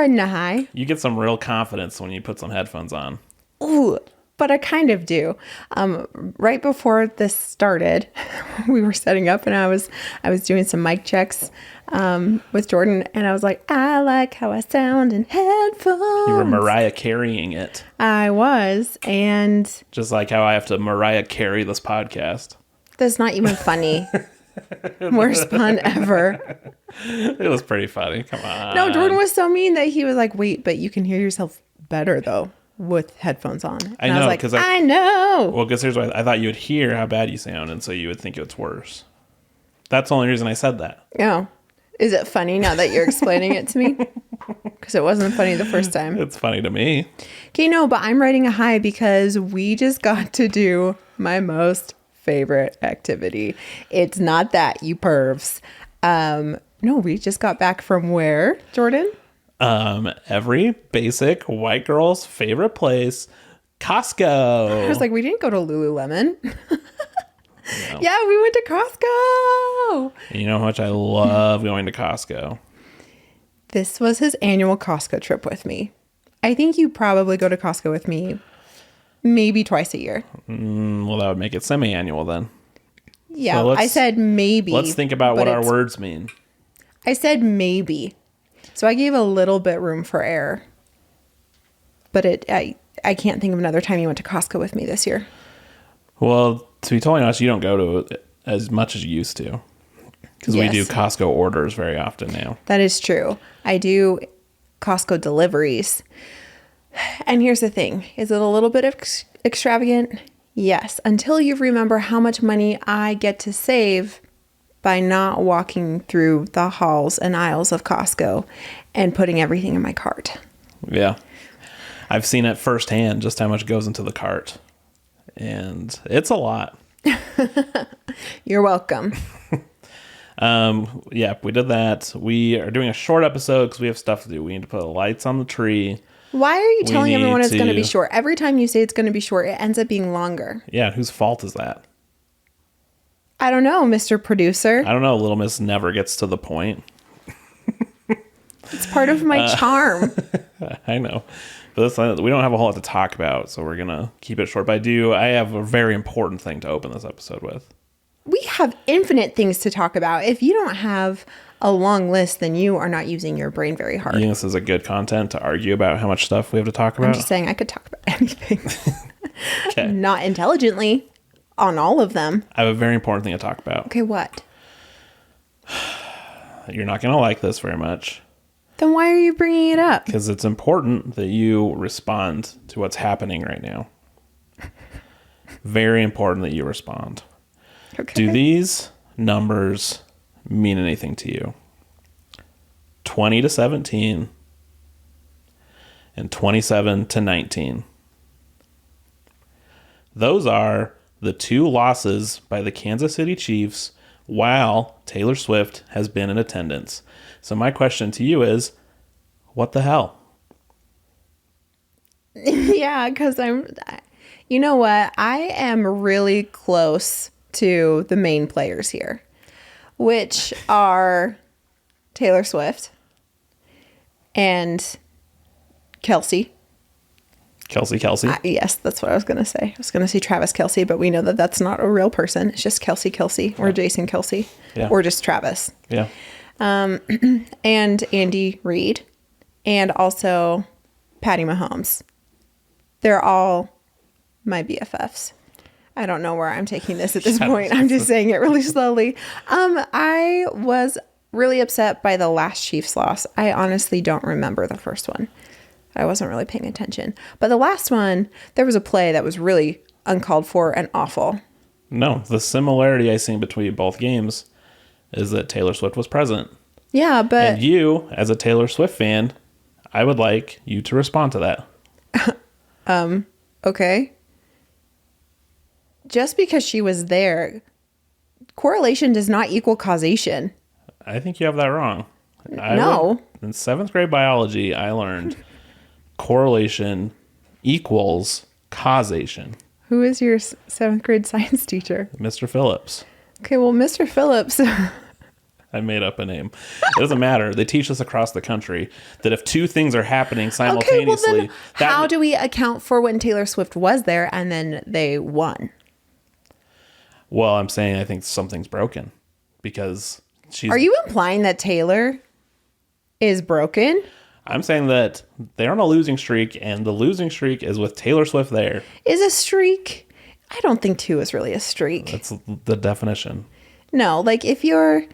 riding a high. You get some real confidence when you put some headphones on. Ooh, but I kind of do. Right before this started, we were setting up and I was doing some mic checks with Jordan, and I was like, I like how I sound in headphones. You were Mariah Careying it. I was, and just like how I have to Mariah Carey this podcast. That's not even funny. Worst pun ever. It was pretty funny. Come on. No, Jordan was so mean that he was like, wait, but you can hear yourself better though with headphones on. And I know, because I know. Well, because here's why I thought you would hear how bad you sound, and so you would think it's worse. That's the only reason I said that. Oh. Is it funny now that you're explaining it to me? Because it wasn't funny the first time. It's funny to me. Okay, no, but I'm riding a high because we just got to do my most favorite activity. It's not that, you pervs. No, we just got back from where, Jordan? Every basic white girl's favorite place, Costco. I was like, we didn't go to Lululemon. No. Yeah, we went to Costco. You know how much I love going to Costco. This was his annual Costco trip with me. I think you probably go to Costco with me maybe twice a year. Well, that would make it semi-annual then. Yeah, So I said maybe. Let's think about what our words mean. I said maybe. So I gave a little bit room for error. But I can't think of another time you went to Costco with me this year. Well, to be totally honest, you don't go to it as much as you used to. Because we do Costco orders very often now. That is true. I do Costco deliveries. And here's the thing. Is it a little bit extravagant? Yes. Until you remember how much money I get to save by not walking through the halls and aisles of Costco and putting everything in my cart. Yeah. I've seen it firsthand, just how much goes into the cart. And it's a lot. You're welcome. Yeah, we did that. We are doing a short episode because we have stuff to do. We need to put lights on the tree. Why are you telling everyone it's going to be short? Every time you say it's going to be short, it ends up being longer. Yeah, whose fault is that? I don't know, Mr. Producer. I don't know. Little Miss never gets to the point. It's part of my charm. I know. But we don't have a whole lot to talk about, so we're going to keep it short. But I have a very important thing to open this episode with. We have infinite things to talk about. If you don't have a long list, then you are not using your brain very hard. You think this is a good content to argue about how much stuff we have to talk about? I'm just saying I could talk about anything. Okay. Not intelligently on all of them. I have a very important thing to talk about. Okay, what? You're not going to like this very much. Then why are you bringing it up? Because it's important that you respond to what's happening right now. Very important that you respond. Okay. Do these numbers mean anything to you? 20 to 17 and 27 to 19. Those are the two losses by the Kansas City Chiefs while Taylor Swift has been in attendance. So my question to you is, what the hell? Yeah, because you know what? I am really close to the main players here, which are Taylor Swift and Kelsey. Kelsey? Yes, that's what I was going to say. I was going to say Travis Kelsey, but we know that that's not a real person. It's just Kelsey or Jason Kelsey or just Travis. Yeah. And Andy Reid and also Patty Mahomes. They're all my BFFs. I don't know where I'm taking this at this point. I'm just saying it really slowly. I was really upset by the last Chiefs loss. I honestly don't remember the first one. I wasn't really paying attention. But the last one, there was a play that was really uncalled for and awful. No, the similarity I see between both games is that Taylor Swift was present. Yeah, but... And you, as a Taylor Swift fan, I would like you to respond to that. Okay. Just because she was there, correlation does not equal causation. I think you have that wrong. No. In 7th grade biology, I learned correlation equals causation. Who is your 7th grade science teacher? Mr. Phillips. Okay, well, Mr. Phillips I made up a name. It doesn't matter. They teach us across the country that if two things are happening simultaneously, okay, well then how do we account for when Taylor Swift was there and then they won? Well, I'm saying I think something's broken because she's... Are you implying that Taylor is broken? I'm saying that they're on a losing streak, and the losing streak is with Taylor Swift there. Is a streak? I don't think 2 is really a streak. That's the definition. No, like if you're...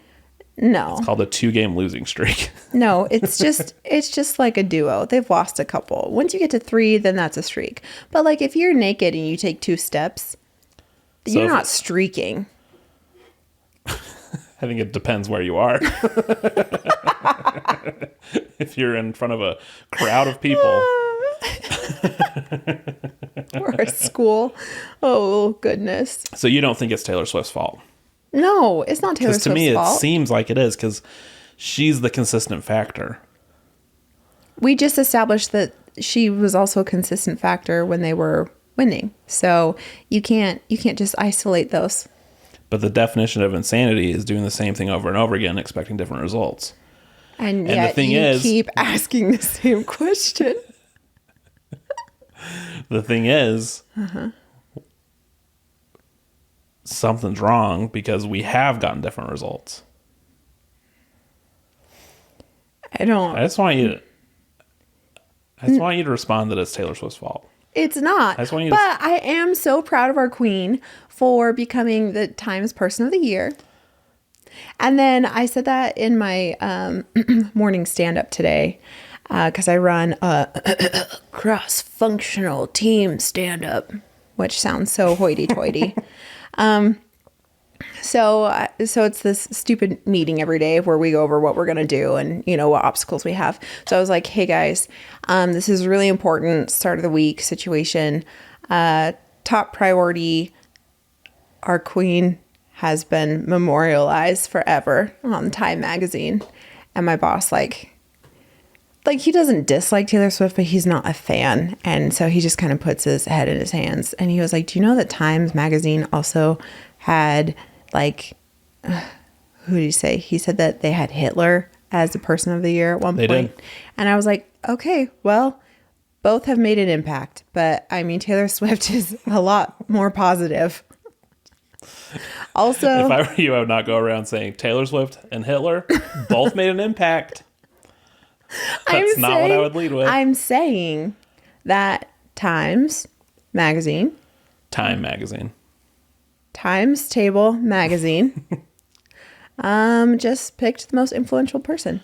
No. It's called a 2-game losing streak. No, it's just like a duo. They've lost a couple. Once you get to 3, then that's a streak. But like if you're naked and you take 2 steps, So you're not streaking. I think it depends where you are. If you're in front of a crowd of people. Or a school. Oh, goodness. So you don't think it's Taylor Swift's fault? No, it's not Taylor Swift's to me, fault. it seems like it is because she's the consistent factor. We just established that she was also a consistent factor when they were winning. So you can't just isolate those. But the definition of insanity is doing the same thing over and over again, expecting different results. And yet the thing you is, keep asking the same question. The thing is, something's wrong because we have gotten different results. I just want you to respond that it's Taylor Swift's fault. It's not. But I am so proud of our queen for becoming the Times Person of the Year. And then I said that in my morning stand-up today because I run a cross-functional team stand-up, which sounds so hoity-toity. So it's this stupid meeting every day where we go over what we're going to do and, you know, what obstacles we have. So I was like, hey guys, this is really important start of the week situation. Top priority, our queen has been memorialized forever on Time magazine. And my boss, like he doesn't dislike Taylor Swift, but he's not a fan. And so he just kind of puts his head in his hands. And he was like, do you know that Times magazine also had who did he say? He said that they had Hitler as the person of the year at one point. Did. And I was like, okay, well, both have made an impact. But I mean, Taylor Swift is a lot more positive. Also, if I were you, I would not go around saying Taylor Swift and Hitler both made an impact. That's not what I would lead with. I'm saying that Time magazine, Times Table magazine, just picked the most influential person.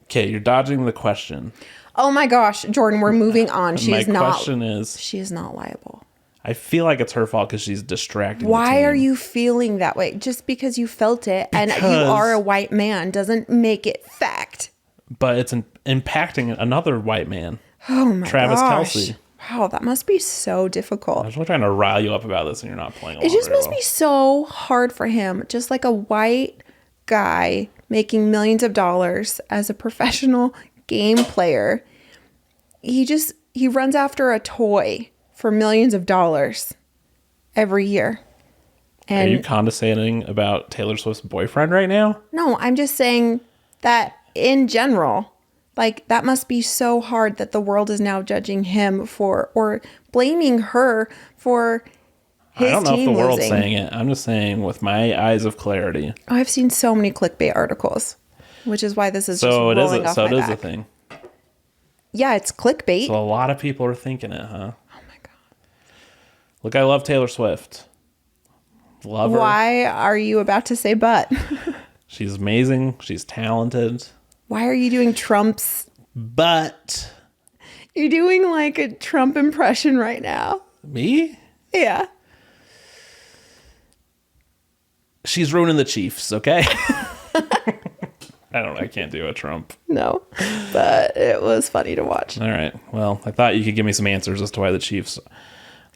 Okay, you're dodging the question. Oh my gosh, Jordan, we're moving on. She is not liable. I feel like it's her fault because she's distracting. Why are you feeling that way? Just because you felt it and you are a white man doesn't make it fact. But it's impacting another white man. Oh my Travis gosh. Kelce. Wow, that must be so difficult. I was really trying to rile you up about this and you're not playing along. It just must be so hard for him. Just like a white guy making millions of dollars as a professional game player. He runs after a toy for millions of dollars every year. And are you condescending about Taylor Swift's boyfriend right now? No, I'm just saying that in general, like that must be so hard that the world is now judging him for or blaming her for his team losing. I don't know if the world's saying it. I'm just saying with my eyes of clarity. Oh, I've seen so many clickbait articles, which is why this is just rolling off my back. So it is a thing. Yeah, it's clickbait. So a lot of people are thinking it, huh? Oh my God. Look, I love Taylor Swift. Love her. Why are you about to say but? She's amazing. She's talented. Why are you doing Trump's? But. You're doing like a Trump impression right now. Me? Yeah. She's ruining the Chiefs, okay? I can't do a Trump. No, but it was funny to watch. All right. Well, I thought you could give me some answers as to why the Chiefs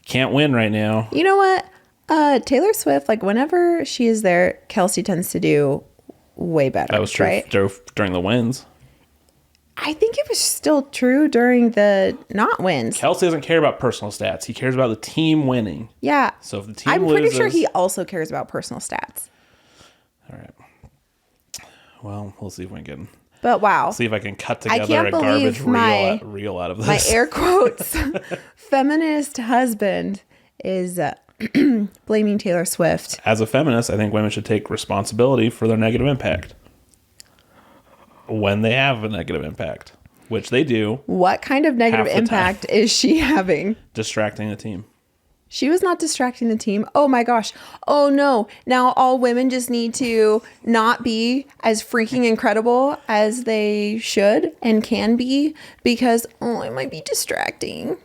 can't win right now. You know what? Taylor Swift, like whenever she is there, Kelce tends to do way better. That was true, right? During the wins. I think it was still true during the not wins. Kelce doesn't care about personal stats. He cares about the team winning. Yeah. So if the team I'm loses... pretty sure he also cares about personal stats. All right. Well, we'll see if we can. But wow. See if I can cut I together can't a garbage believe reel out of this. My air quotes feminist husband is blaming Taylor Swift. As a feminist, I think women should take responsibility for their negative impact when they have a negative impact, which they do. What kind of negative half the impact is she having? Distracting the team. She was not distracting the team. Oh my gosh. Oh no. Now all women just need to not be as freaking incredible as they should and can be because, oh, it might be distracting.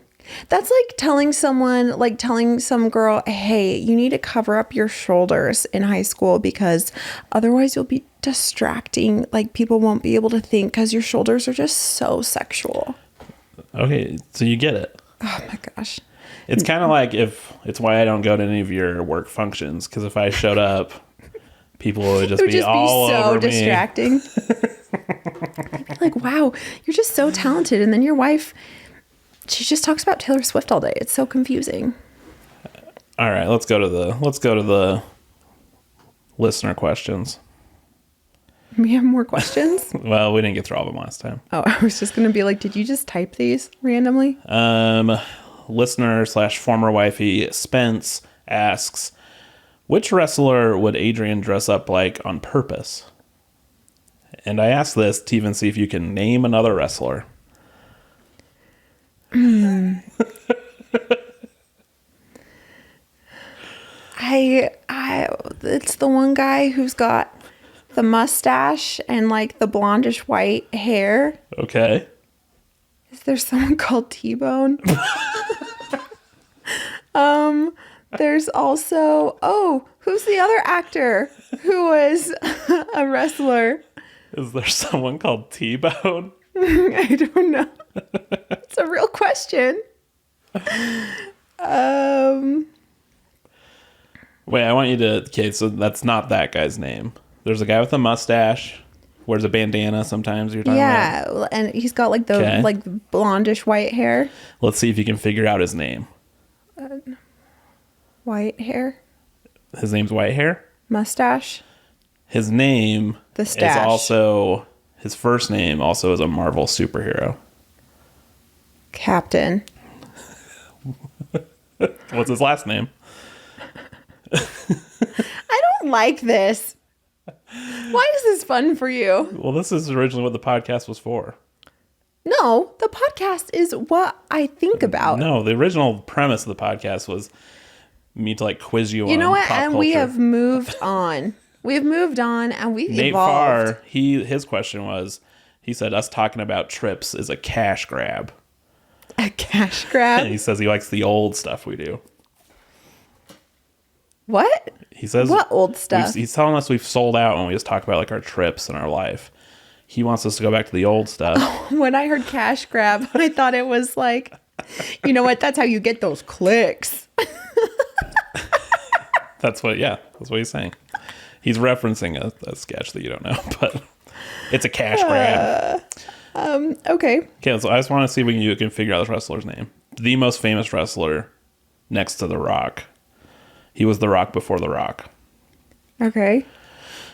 That's like telling someone, like telling some girl, hey, you need to cover up your shoulders in high school because otherwise you'll be distracting. Like people won't be able to think because your shoulders are just so sexual. Okay, so you get it. Oh my gosh. It's kind of like it's why I don't go to any of your work functions, because if I showed up, people would just be all so over distracting. I'd be like, wow, you're just so talented. And then your wife, she just talks about Taylor Swift all day. It's so confusing. All right, let's go to the listener questions. We have more questions? Well, we didn't get through all of them last time. Oh, I was just going to be like, did you just type these randomly? Listener / former wifey Spence asks, which wrestler would Adrienne dress up like on purpose? And I asked this to even see if you can name another wrestler. It's the one guy who's got the mustache and like the blondish white hair. Okay. Is there someone called T-Bone? There's also, who's the other actor who was a wrestler? Is there someone called T-Bone? I don't know. It's a real question. Wait, I want you to... Okay, so that's not that guy's name. There's a guy with a mustache, wears a bandana sometimes, you're talking about? Yeah, and he's got like the like blondish white hair. Let's see if you can figure out his name. White hair? His name's Whitehair? Mustache? His name The stash. is also... His first name also is a Marvel superhero. Captain. What's his last name? I don't like this. Why is this fun for you? Well, this is originally what the podcast was for. No, the podcast is what I think about. No, the original premise of the podcast was me to like quiz you on You know what? pop And culture. we have moved on. We've moved on and we've Nate evolved. Farr, his question was, he said us talking about trips is a cash grab. A cash grab? And he says he likes the old stuff we do. What? He says What old stuff? He's telling us we've sold out when we just talk about like our trips and our life. He wants us to go back to the old stuff. When I heard cash grab, I thought it was like, you know what? That's how you get those clicks. That's what he's saying. He's referencing a sketch that you don't know, but it's a cash grab. Okay. Okay, so I just want to see if you can figure out this wrestler's name. The most famous wrestler next to The Rock. He was The Rock before The Rock. Okay.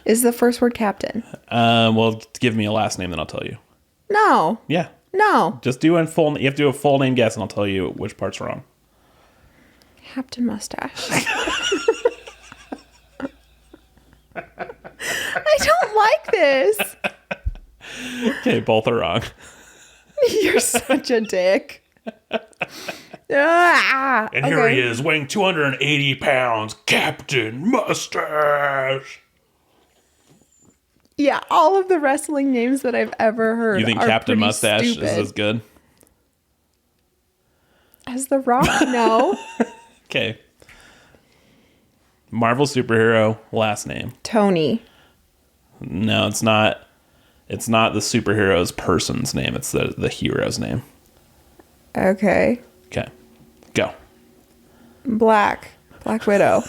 Is the first word Captain? Well, give me a last name, then I'll tell you. No. Yeah. No. Just do you have to do a full name guess, and I'll tell you which part's wrong. Captain Mustache. I don't like this. Okay, both are wrong. You're such a dick. Ah, And here he is, weighing 280 pounds, Captain Mustache. Yeah, all of the wrestling names that I've ever heard. You think are Captain pretty Mustache stupid. is as good? As The Rock? No. Okay. Marvel superhero, last name. Tony. No, it's not. It's not the superhero's person's name. It's the hero's name. Okay. Okay. Go. Black Widow.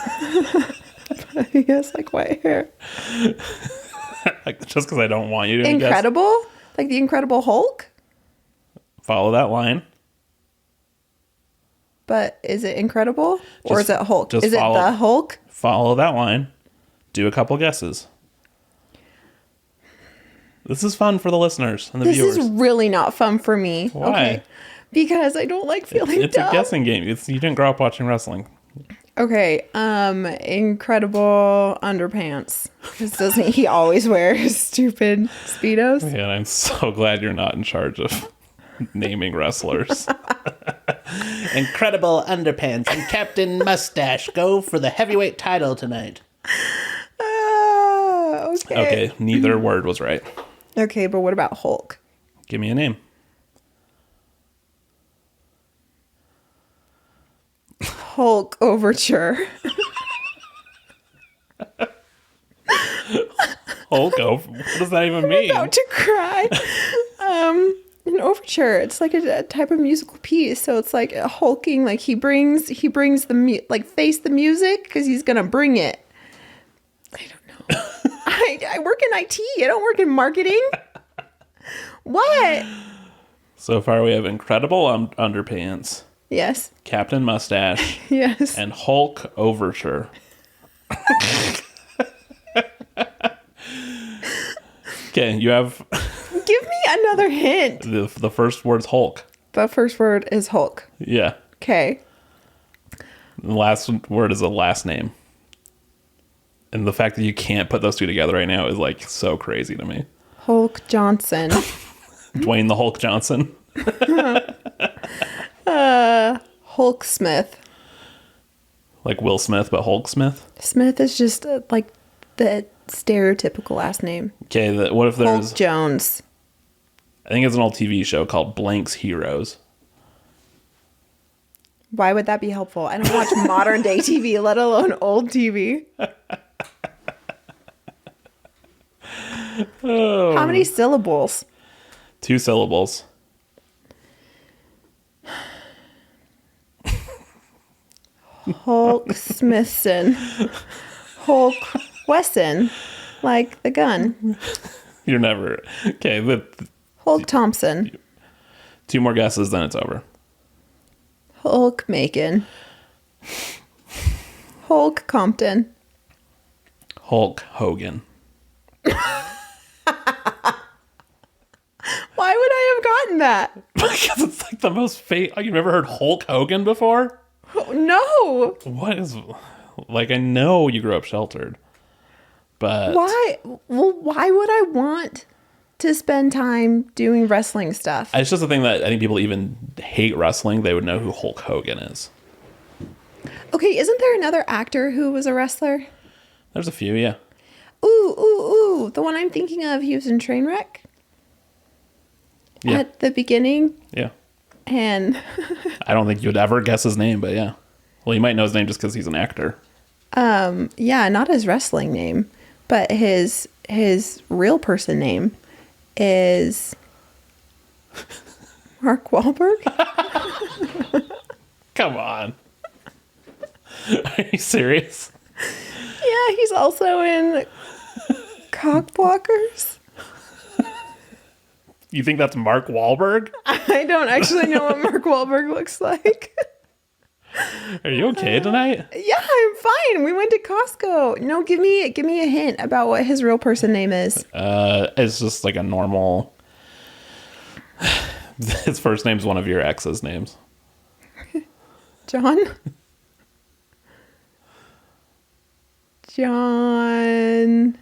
He has like white hair. Just because I don't want you to Incredible? Guess. Like the Incredible Hulk? Follow that line. But is it Incredible? Or is it Hulk? Is it the Hulk? Follow that line. Do a couple guesses. This is fun for the listeners and the This viewers. is really not fun for me. Why? Okay. Because I don't like feeling It's dumb. a guessing game. You didn't grow up watching wrestling. Okay. Incredible underpants. Because doesn't he always wear his stupid Speedos? Yeah, and I'm so glad you're not in charge of naming wrestlers. Incredible underpants and Captain Mustache go for the heavyweight title tonight. Okay. Okay, neither word was right. Okay, but what about Hulk? Give me a name. Hulk Overture. Hulk, what does that even mean? About to cry. An overture. It's like a type of musical piece. So it's like a hulking. Like he brings the face the music because he's gonna bring it. I don't know. I work in IT. I don't work in marketing. What? So far, we have incredible underpants, Yes. Captain Mustache, Yes. and Hulk Overture. Okay, you have Give me another hint. the first word's Hulk. The first word is Hulk. Yeah. Okay. The last word is a last name. And the fact that you can't put those two together right now is like so crazy to me. Hulk Johnson. Dwayne the Hulk Johnson. Hulk Smith. Like Will Smith, but Hulk Smith. Smith is just like the stereotypical last name. Okay, what if there's... Hulk Jones. I think it's an old TV show called Blank's Heroes. Why would that be helpful? I don't watch modern day TV, let alone old TV. Oh. How many syllables? 2 syllables. Hulk Smithson. Hulk Wesson. Like the gun. You're never... Okay, but Hulk Thompson. 2 more guesses, then it's over. Hulk Macon. Hulk Compton. Hulk Hogan. Why would I have gotten that? Because it's like the most fake... Like, you've never heard Hulk Hogan before? No. What is... Like, I know you grew up sheltered. But... Why? Well, why would I want to spend time doing wrestling stuff? It's just a thing that I think people even hate wrestling. They would know who Hulk Hogan is. Okay, isn't there another actor who was a wrestler? There's a few, yeah. Ooh. The one I'm thinking of, he was in Trainwreck Yeah. at the beginning. Yeah. And I don't think you'd ever guess his name, but yeah. Well, you might know his name just because he's an actor. yeah, not his wrestling name, but his real person name is Mark Wahlberg. Come on. Are you serious? Yeah, he's also in Cockblockers. You think that's Mark Wahlberg? I don't actually know what Mark Wahlberg looks like. Are you okay tonight? Yeah, I'm fine. We went to Costco. No, give me a hint about what his real person name is. It's just like a normal... His first name's one of your ex's names. John? John...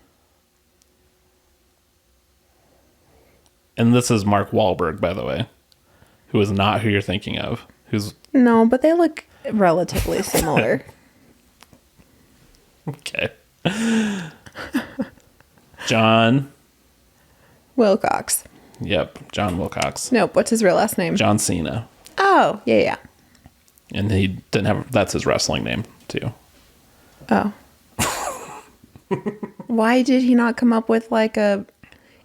And this is Mark Wahlberg, by the way, who is not who you're thinking of. Who's... No, but they look relatively similar. Okay. John... Wilcox. Yep, John Wilcox. Nope, what's his real last name? John Cena. Oh, yeah. And he didn't have... That's his wrestling name, too. Oh. Why did he not come up with like a...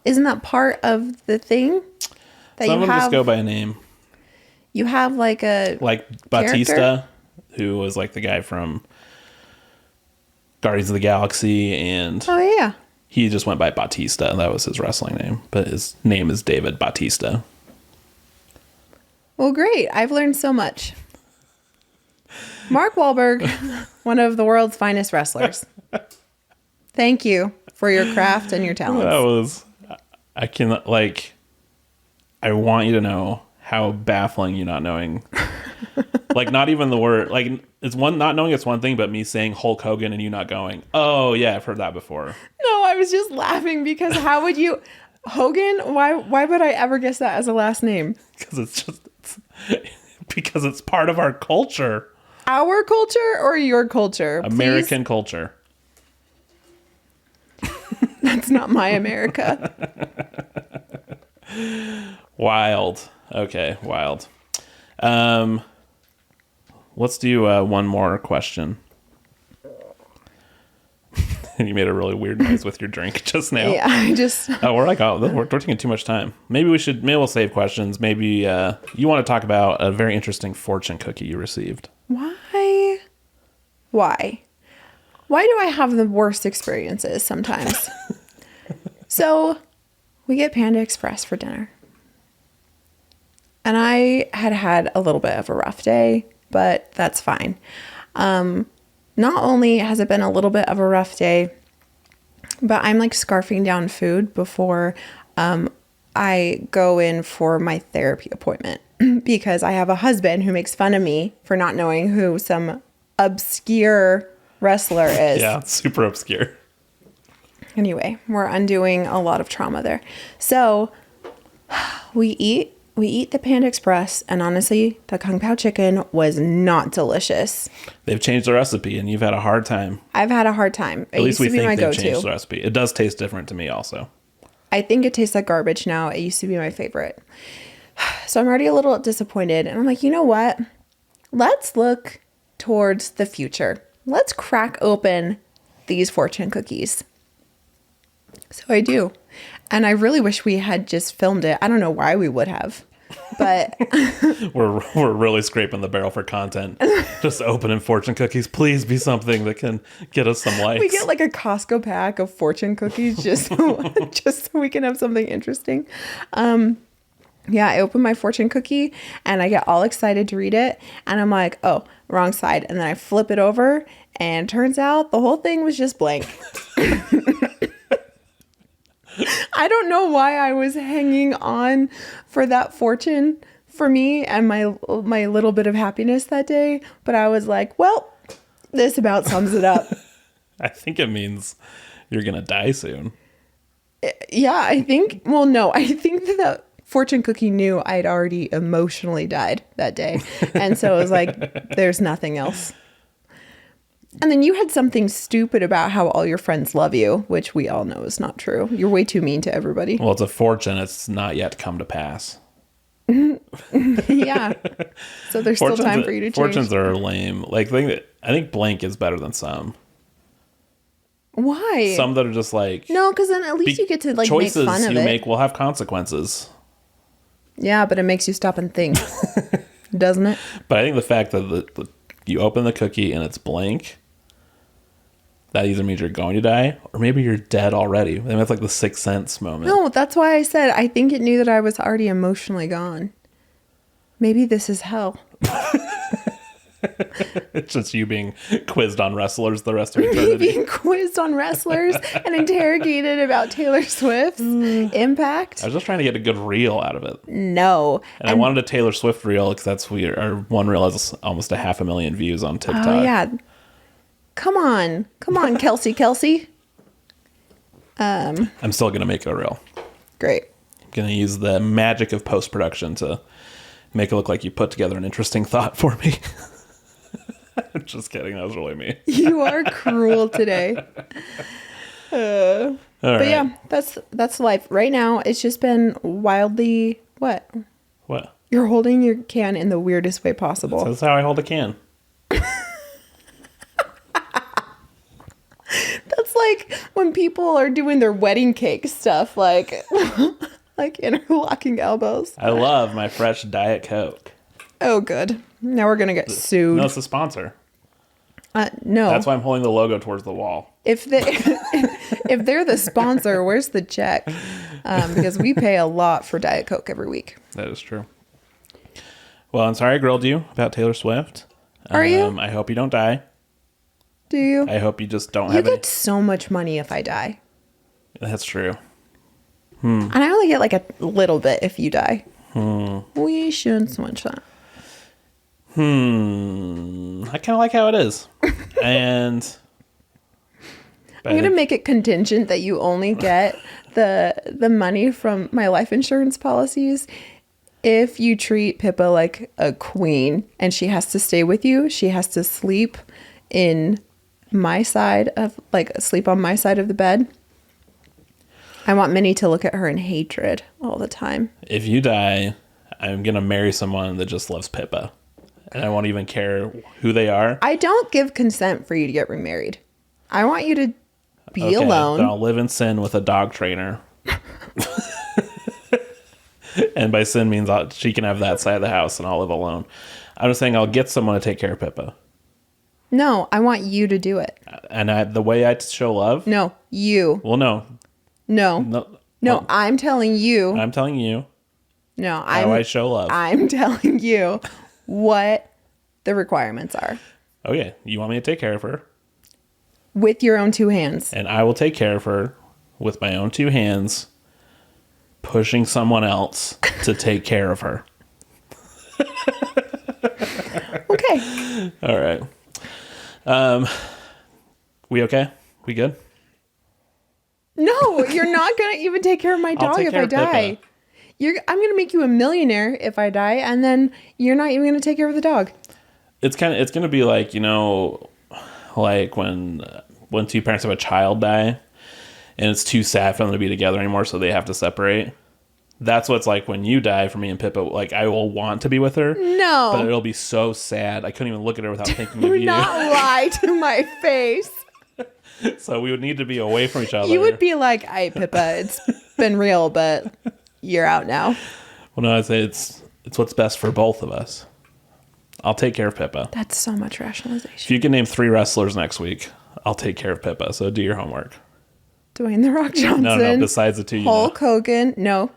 Isn't that part of the thing? That Some of them just go by a name. You have like a... Like Batista, character? who was like the guy from Guardians of the Galaxy, and Oh, yeah. he just went by Batista, and that was his wrestling name. But his name is David Batista. Well, great. I've learned so much. Mark Wahlberg, one of the world's finest wrestlers. Thank you for your craft and your talents. That was... I can, like, I want you to know how baffling you not knowing. Like, not even the word, like, it's one, not knowing it's one thing, but me saying Hulk Hogan and you not going, oh, yeah, I've heard that before. No, I was just laughing because how would you, Hogan? Why would I ever guess that as a last name? Because it's part of our culture. Our culture or your culture? American culture. That's not my America. Wild. Okay, wild. Let's do one more question. You made a really weird noise with your drink just now. Yeah, I just... Oh, we're taking too much time. Maybe we'll save questions. Maybe you want to talk about a very interesting fortune cookie you received. Why? Why do I have the worst experiences sometimes? So, we get Panda Express for dinner. And I had a little bit of a rough day, but that's fine. Not only has it been a little bit of a rough day, but I'm like scarfing down food before I go in for my therapy appointment because I have a husband who makes fun of me for not knowing who some obscure wrestler is. Yeah, super obscure. Anyway, we're undoing a lot of trauma there. So we eat the Panda Express, and honestly, the Kung Pao chicken was not delicious. They've changed the recipe, and you've had a hard time. I've had a hard time. At least we think they've changed the recipe. It does taste different to me also. I think it tastes like garbage now. It used to be my favorite. So I'm already a little disappointed, and I'm like, you know what? Let's look towards the future. Let's crack open these fortune cookies. So I do. And I really wish we had just filmed it. I don't know why we would have, but we're really scraping the barrel for content. Just opening fortune cookies. Please be something that can get us some likes. We get like a Costco pack of fortune cookies just so we can have something interesting. Yeah, I open my fortune cookie and I get all excited to read it. And I'm like, oh, wrong side. And then I flip it over and turns out the whole thing was just blank. I don't know why I was hanging on for that fortune for me and my little bit of happiness that day. But I was like, well, this about sums it up. I think it means you're going to die soon. Yeah, I think that fortune cookie knew I'd already emotionally died that day. And so it was like, there's nothing else. And then you had something stupid about how all your friends love you, which we all know is not true. You're way too mean to everybody. Well, it's a fortune. It's not yet come to pass. Yeah. So there's still time for you to change. Fortunes are lame. Like, I think blank is better than some. Why? Some that are just like... No, because then at least you get to like make fun of it. Choices you make will have consequences. Yeah, but it makes you stop and think. Doesn't it? But I think the fact that you open the cookie and it's blank... That either means you're going to die or maybe you're dead already. I mean, that's like the Sixth Sense moment. No, that's why I said I think it knew that I was already emotionally gone. Maybe this is hell. It's just you being quizzed on wrestlers the rest of eternity. Being quizzed on wrestlers and interrogated about Taylor Swift's impact. I was just trying to get a good reel out of it. No. And I wanted a Taylor Swift reel because that's weird. Our one reel has almost 500,000 views on TikTok. Oh, yeah. Come on, Kelsey. I'm still going to make a reel. Great. I'm going to use the magic of post-production to make it look like you put together an interesting thought for me. I'm just kidding. That was really me. You are cruel today. But right. yeah, that's life. Right now, it's just been wildly... What? What? You're holding your can in the weirdest way possible. That's how I hold a can. That's like when people are doing their wedding cake stuff, like interlocking elbows. I love my fresh Diet Coke. Oh, good. Now we're gonna get sued. No, it's a sponsor. No. That's why I'm holding the logo towards the wall. If they're the sponsor, where's the check? Because we pay a lot for Diet Coke every week. That is true. Well, I'm sorry I grilled you about Taylor Swift. Are you? I hope you don't die. Do you? I hope you just don't You have get so much money if I die. That's true. And I only get like a little bit if you die. We should switch that. I kind of like how it is. And I'm going to make it contingent that you only get the money from my life insurance policies if you treat Pippa like a queen and she has to stay with you. She has to sleep in my side of, like, sleep on my side of the bed. I want Minnie to look at her in hatred all the time. If you die, I'm going to marry someone that just loves Pippa. And I won't even care who they are. I don't give consent for you to get remarried. I want you to be alone. Then I'll live in sin with a dog trainer. And by sin means she can have that side of the house and I'll live alone. I'm just saying I'll get someone to take care of Pippa. No, I want you to do it. And the way I show love? No, you. Well, no. No, well, I'm telling you. I'm telling you. No, how I show love. I'm telling you what the requirements are. Okay, you want me to take care of her? With your own two hands. And I will take care of her with my own two hands, pushing someone else to take care of her. Okay. All right. We okay? We good? No, you're not going to even take care of my dog if I die. I'm going to make you a millionaire if I die, and then you're not even going to take care of the dog. It's going to be like, like when two parents have a child die and it's too sad for them to be together anymore, so they have to separate. That's what it's like when you die for me and Pippa. Like, I will want to be with her. No. But it'll be so sad. I couldn't even look at her without thinking of you. Do not lie to my face. So we would need to be away from each other. You would be like, "Hey, Pippa, it's been real, but you're out now." Well, no, I'd say it's what's best for both of us. I'll take care of Pippa. That's so much rationalization. If you can name 3 wrestlers next week, I'll take care of Pippa. So do your homework. Dwayne "The Rock" Johnson. No, besides the 2 Hulk Hogan, no.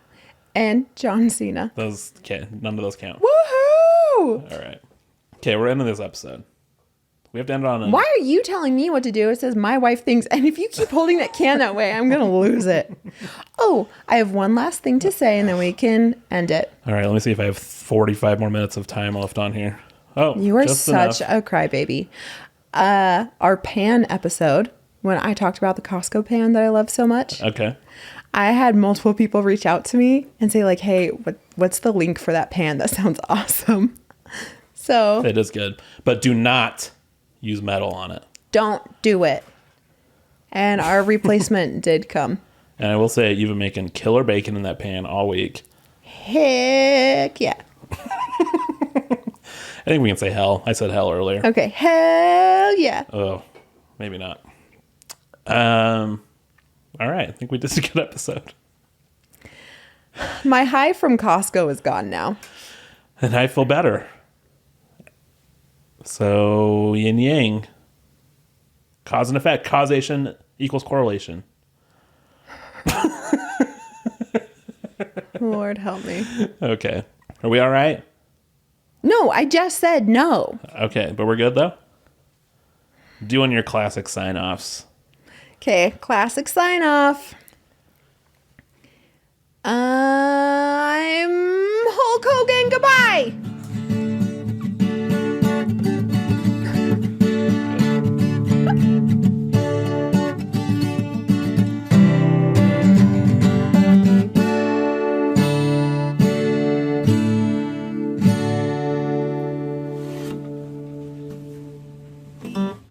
And John Cena. Those none of those count. Woohoo! All right. Okay, we're ending this episode. We have to end it on Why are you telling me what to do? It says my wife thinks, and if you keep holding that can that way, I'm going to lose it. Oh, I have one last thing to say, and then we can end it. All right, let me see if I have 45 more minutes of time left on here. Oh, you are such a crybaby. Our pan episode, when I talked about the Costco pan that I love so much. Okay. I had multiple people reach out to me and say, like, "Hey, what's the link for that pan? That sounds awesome." So it is good, but do not use metal on it. Don't do it. And our replacement did come. And I will say, you've been making killer bacon in that pan all week. Heck yeah. I think we can say hell. I said hell earlier. Okay. Hell yeah. Oh, maybe not. All right. I think we did a good episode. My high from Costco is gone now. And I feel better. So, yin yang. Cause and effect. Causation equals correlation. Lord help me. Okay. Are we all right? No, I just said no. Okay, but we're good though? Doing your classic sign-offs. Okay, classic sign-off. I'm Hulk Hogan. Goodbye.